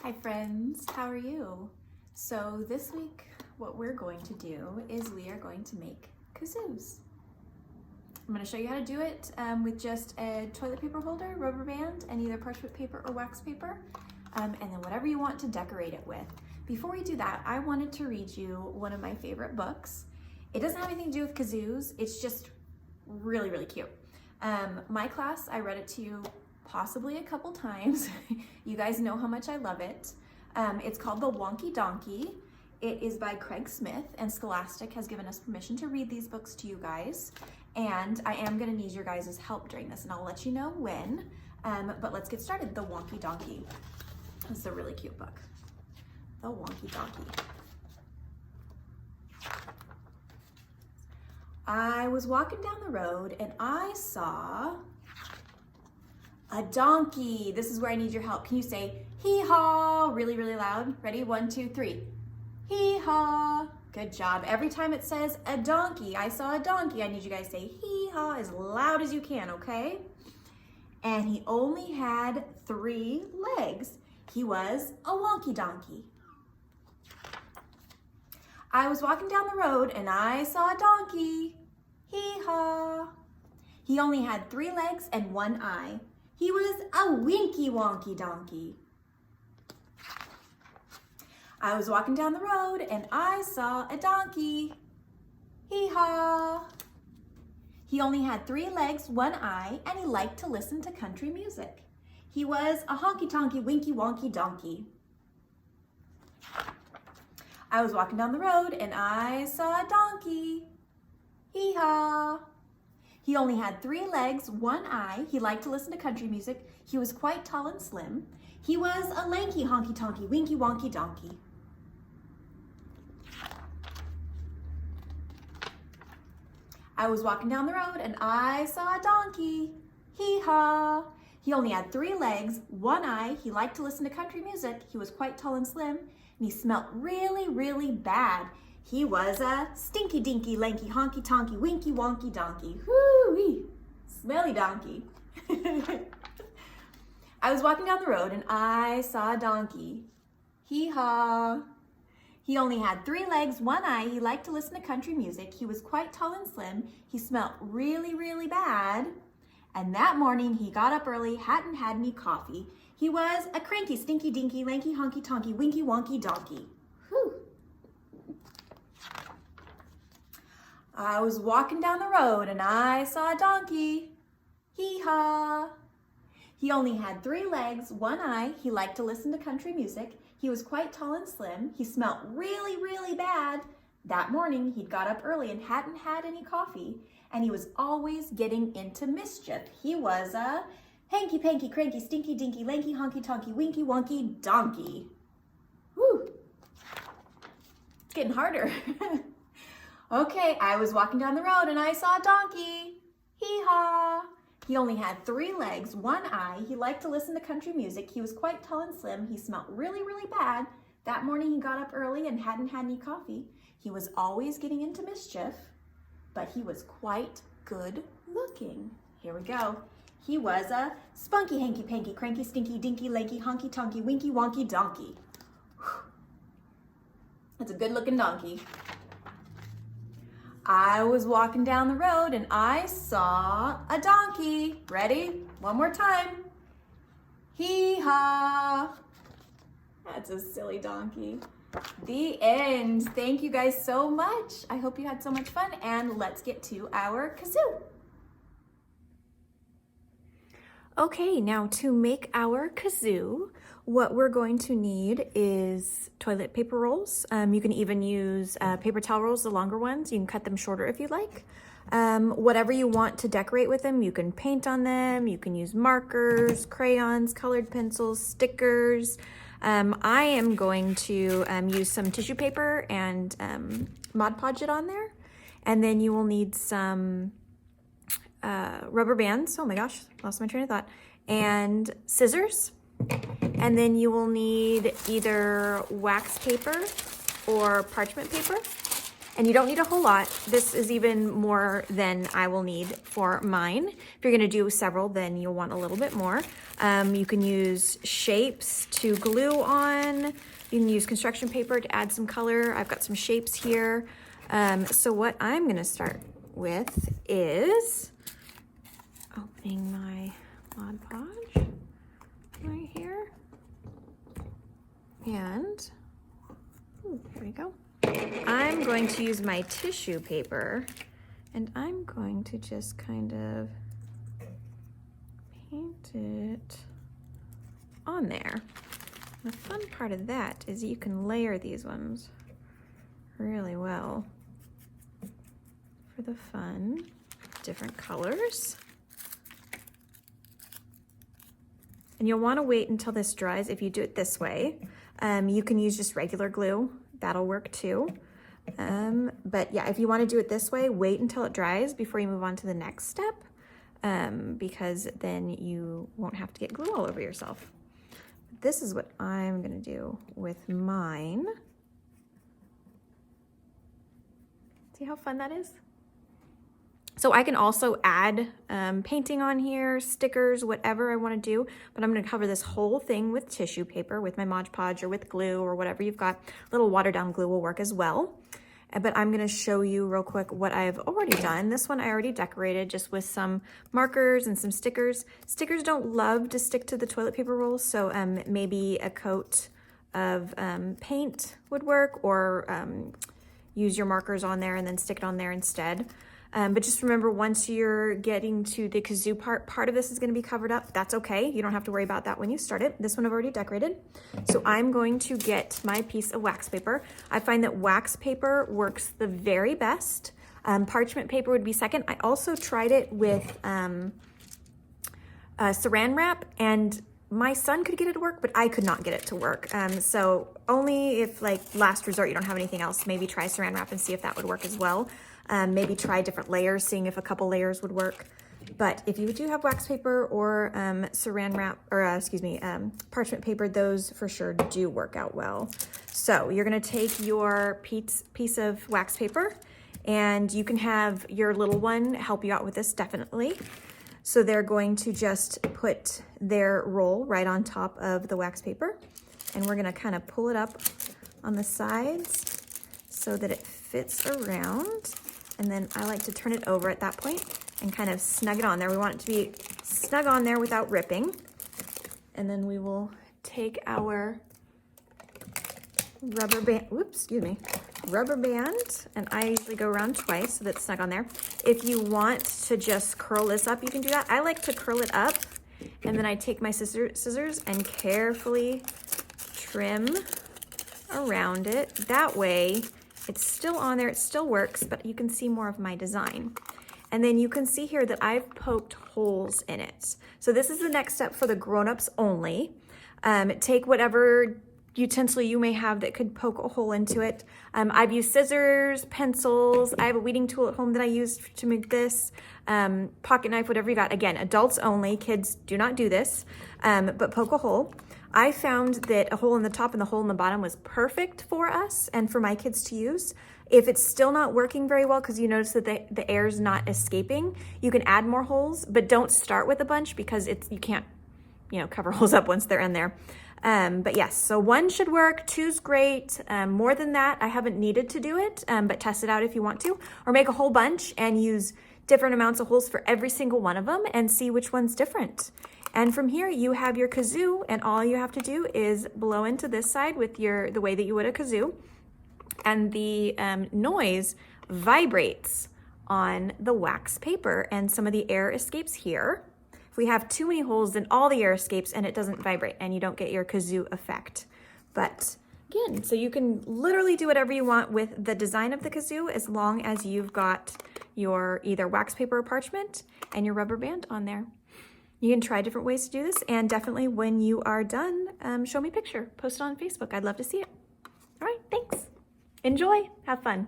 Hi friends, how are you? So this week what we're going to do is we are going to make kazoos. I'm going to show you how to do it with just a toilet paper holder, rubber band, and either parchment paper or wax paper, and then whatever you want to decorate it with. Before we do that, I wanted to read you one of my favorite books. It doesn't have anything to do with kazoos, it's just really, really cute. My class, I read it to you possibly a couple times. You guys know how much I love it. It's called The Wonky Donkey. It is by Craig Smith, and Scholastic has given us permission to read these books to you guys. And I am gonna need your guys' help during this, and I'll let you know when. But let's get started. The Wonky Donkey. This is a really cute book. The Wonky Donkey. I was walking down the road and I saw a donkey. This is where I need your help. Can you say hee-haw really, really loud? Ready? 1, 2, 3. Hee-haw. Good job. Every time it says a donkey, I saw a donkey, I need you guys to say hee-haw as loud as you can, okay? And he only had 3 legs. He was a wonky donkey. I was walking down the road and I saw a donkey. Hee-haw. He only had 3 legs and 1 eye. He was a winky wonky donkey. I was walking down the road and I saw a donkey. Hee-haw. He only had 3 legs, 1 eye, and he liked to listen to country music. He was a honky-tonky winky wonky donkey. I was walking down the road and I saw a donkey. Hee-haw. He only had 3 legs, 1 eye. He liked to listen to country music. He was quite tall and slim. He was a lanky honky-tonky winky wonky donkey. I was walking down the road and I saw a donkey. Hee-haw. He only had 3 legs, 1 eye. He liked to listen to country music. He was quite tall and slim, and he smelled really, really bad. He was a stinky dinky lanky honky tonky winky wonky donkey. Whoo-wee, smelly donkey. I was walking down the road and I saw a donkey. Hee-haw. He only had 3 legs, 1 eye. He liked to listen to country music. He was quite tall and slim. He smelled really, really bad. And that morning he got up early, hadn't had any coffee. He was a cranky, stinky, dinky, lanky, honky tonky, winky wonky donkey. Whew. I was walking down the road and I saw a donkey. Hee-haw. He only had 3 legs, 1 eye. He liked to listen to country music. He was quite tall and slim. He smelled really, really bad. That morning he'd got up early and hadn't had any coffee, and he was always getting into mischief. He was a hanky panky cranky stinky dinky lanky honky tonky winky wonky donkey. Woo! It's getting harder. Okay, I was walking down the road and I saw a donkey. Hee-haw. He only had 3 legs, 1 eye. He liked to listen to country music. He was quite tall and slim. He smelled really, really bad. That morning he got up early and hadn't had any coffee. He was always getting into mischief, but he was quite good looking. Here we go. He was a spunky hanky panky cranky stinky dinky lanky honky tonky winky wonky donkey. Whew. That's a good looking donkey. I was walking down the road and I saw a donkey. Ready? One more time. Hee-haw. That's a silly donkey. The end. Thank you guys so much. I hope you had so much fun, and let's get to our kazoo. Okay, now to make our kazoo, what we're going to need is toilet paper rolls. You can even use paper towel rolls, the longer ones. You can cut them shorter if you like. Whatever you want to decorate with them, you can paint on them. You can use markers, crayons, colored pencils, stickers. I am going to use some tissue paper and Mod Podge it on there. And then you will need some rubber bands. Oh my gosh, lost my train of thought. And scissors. And then you will need either wax paper or parchment paper. And you don't need a whole lot. This is even more than I will need for mine. If you're gonna do several, then you'll want a little bit more. You can use shapes to glue on. You can use construction paper to add some color. I've got some shapes here. So what I'm gonna start with is opening my Mod Podge right here. And, there we go. I'm going to use my tissue paper and I'm going to just kind of paint it on there. The fun part of that is you can layer these ones really well for the fun, different colors. And you'll want to wait until this dries. If you do it this way, you can use just regular glue. That'll work too. But yeah, if you want to do it this way, wait until it dries before you move on to the next step, because then you won't have to get glue all over yourself. This is what I'm gonna do with mine. See how fun that is? So I can also add painting on here, stickers, whatever I want to do, but I'm going to cover this whole thing with tissue paper, with my Mod Podge or with glue or whatever you've got. A little watered down glue will work as well. But I'm going to show you real quick what I've already done. This one I already decorated just with some markers and some stickers. Stickers don't love to stick to the toilet paper rolls, so maybe a coat of paint would work, or use your markers on there and then stick it on there instead. But just remember, once you're getting to the kazoo part of this is going to be covered up. That's okay. You don't have to worry about that when you start it. This one I've already decorated. So I'm going to get my piece of wax paper. I find that wax paper works the very best. Parchment paper would be second. I also tried it with saran wrap, and my son could get it to work, but I could not get it to work. So only if, like, last resort, you don't have anything else, maybe try saran wrap and see if that would work as well. Maybe try different layers, seeing if a couple layers would work. But if you do have wax paper or saran wrap, or parchment paper, those for sure do work out well. So you're gonna take your piece of wax paper, and you can have your little one help you out with this, definitely. So they're going to just put their roll right on top of the wax paper, and we're gonna kind of pull it up on the sides so that it fits around. And then I like to turn it over at that point and kind of snug it on there. We want it to be snug on there without ripping. And then we will take our rubber band, rubber band, and I usually go around twice so that it's snug on there. If you want to just curl this up, you can do that. I like to curl it up, and then I take my scissors and carefully trim around it. That way, it's still on there, it still works, but you can see more of my design. And then you can see here that I've poked holes in it. So this is the next step for the grown-ups only. Take whatever utensil you may have that could poke a hole into it. I've used scissors, pencils. I have a weeding tool at home that I use to make this. Pocket knife, whatever you got. Again, adults only, kids do not do this, but poke a hole. I found that a hole in the top and the hole in the bottom was perfect for us and for my kids to use. If it's still not working very well because you notice that the air's not escaping, you can add more holes, but don't start with a bunch because you can't, cover holes up once they're in there. But yes, so 1 should work, 2's great. More than that, I haven't needed to do it, but test it out if you want to, or make a whole bunch and use different amounts of holes for every single one of them and see which one's different. And from here, you have your kazoo, and all you have to do is blow into this side with the way that you would a kazoo, and the noise vibrates on the wax paper, and some of the air escapes here. If we have too many holes, then all the air escapes and it doesn't vibrate, and you don't get your kazoo effect. But again, so you can literally do whatever you want with the design of the kazoo as long as you've got your either wax paper or parchment and your rubber band on there. You can try different ways to do this, and definitely when you are done, show me a picture. Post it on Facebook. I'd love to see it. All right, thanks. Enjoy. Have fun.